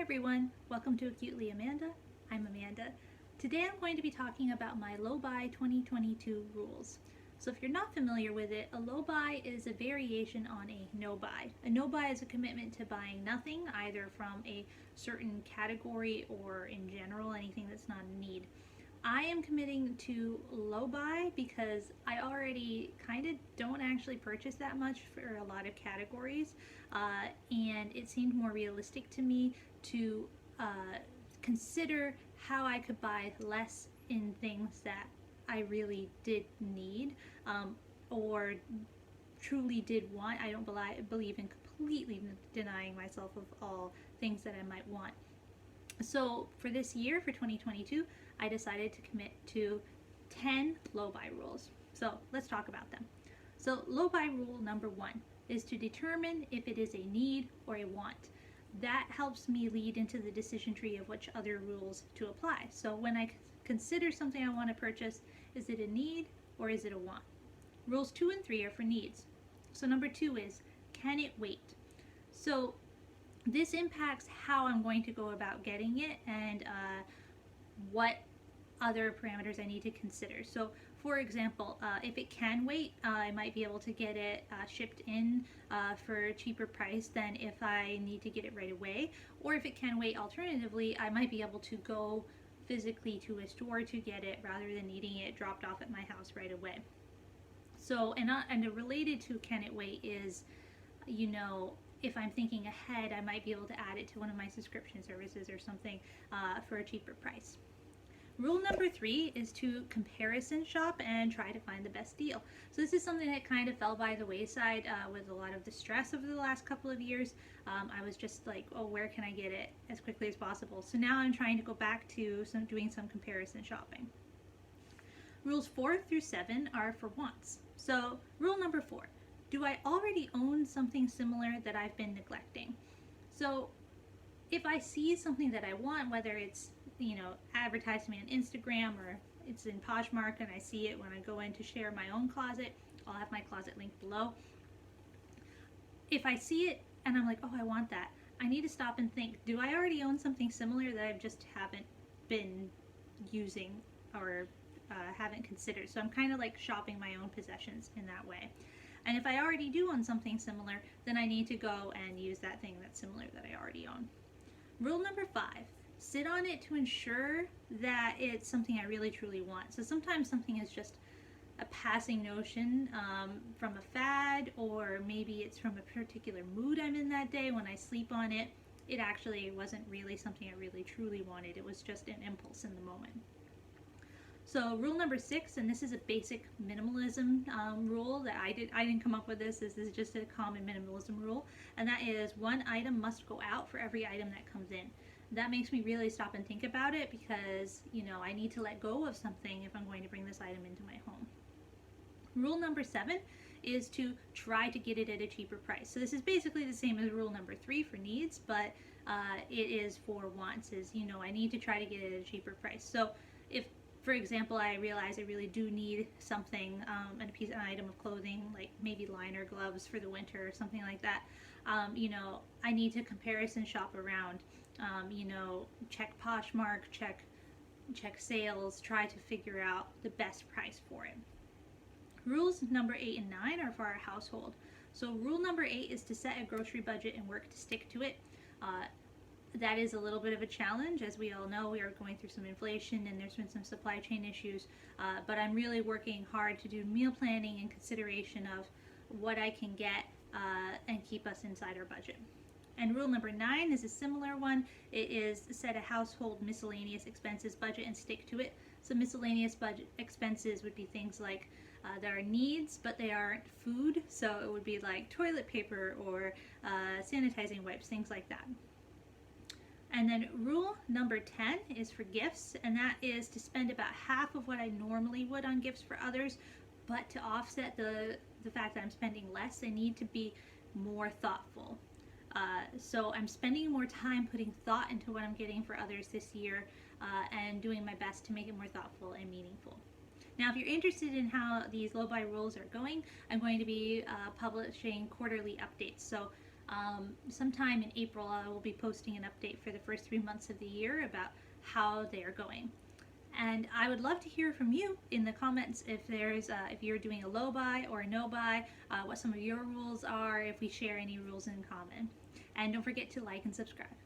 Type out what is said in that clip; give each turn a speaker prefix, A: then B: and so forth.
A: everyone, welcome to Acutely Amanda. I'm Amanda. Today I'm going to be talking about my low buy 2022 rules. So if you're not familiar with it, a low buy is a variation on a no buy. A no buy is a commitment to buying nothing, either from a certain category or in general, anything that's not a need. I am committing to low buy because I already kind of don't actually purchase that much for a lot of categories, and it seemed more realistic to me to consider how I could buy less in things that I really did need, or truly did want. I don't believe in completely denying myself of all things that I might want. So for this year, for 2022, I decided to commit to 10 low buy rules. So let's talk about them. So low buy rule number one is to determine if it is a need or a want. That helps me lead into the decision tree of which other rules to apply. So when I consider something I want to purchase, is it a need or is it a want? Rules 2 and 3 are for needs. So number 2 is, can it wait? So this impacts how I'm going to go about getting it and what other parameters I need to consider. So for example, if it can wait, I might be able to get it shipped in for a cheaper price than if I need to get it right away. Or if it can wait, alternatively, I might be able to go physically to a store to get it rather than needing it dropped off at my house right away. So, and related to can it wait is, if I'm thinking ahead, I might be able to add it to one of my subscription services or something for a cheaper price. Rule number 3 is to comparison shop and try to find the best deal. So this is something that kind of fell by the wayside with a lot of the stress over the last couple of years. I was just like, oh, where can I get it as quickly as possible? So now I'm trying to go back to doing some comparison shopping. Rules 4 through 7 are for wants. So rule number 4, do I already own something similar that I've been neglecting? So if I see something that I want, whether it's advertised to me on Instagram or it's in Poshmark and I see it when I go in to share my own closet, I'll have my closet linked below. If I see it and I'm like, oh, I want that, I need to stop and think, do I already own something similar that I just haven't been using or haven't considered? So I'm kind of like shopping my own possessions in that way. And if I already do own something similar, then I need to go and use that thing that's similar that I already own. Rule number 5, sit on it to ensure that it's something I really truly want. So sometimes something is just a passing notion from a fad, or maybe it's from a particular mood I'm in that day. When I sleep on it, it actually wasn't really something I really truly wanted. It was just an impulse in the moment. So rule number 6, and this is a basic minimalism rule that I didn't come up with this. This is just a common minimalism rule, and that is one item must go out for every item that comes in. That makes me really stop and think about it because, I need to let go of something if I'm going to bring this item into my home. Rule number 7 is to try to get it at a cheaper price. So this is basically the same as rule number 3 for needs, but it is for wants, is, I need to try to get it at a cheaper price. So if, for example, I realize I really do need something, an item of clothing, like maybe liner gloves for the winter or something like that, I need to comparison shop around, check Poshmark, check sales, try to figure out the best price for it. Rules number 8 and 9 are for our household. So rule number 8 is to set a grocery budget and work to stick to it. That is a little bit of a challenge. As we all know, we are going through some inflation and there's been some supply chain issues, but I'm really working hard to do meal planning and consideration of what I can get and keep us inside our budget. And rule number 9 is a similar one. It is set a household miscellaneous expenses budget and stick to it. So miscellaneous budget expenses would be things like there are needs, but they aren't food. So it would be like toilet paper or sanitizing wipes, things like that. And then rule number 10 is for gifts, and that is to spend about half of what I normally would on gifts for others, but to offset the fact that I'm spending less, I need to be more thoughtful. So I'm spending more time putting thought into what I'm getting for others this year and doing my best to make it more thoughtful and meaningful. Now, if you're interested in how these low buy rules are going, I'm going to be publishing quarterly updates. So Sometime in April, I will be posting an update for the first 3 months of the year about how they are going. And I would love to hear from you in the comments if if you're doing a low buy or a no buy, what some of your rules are, if we share any rules in common. And don't forget to like and subscribe.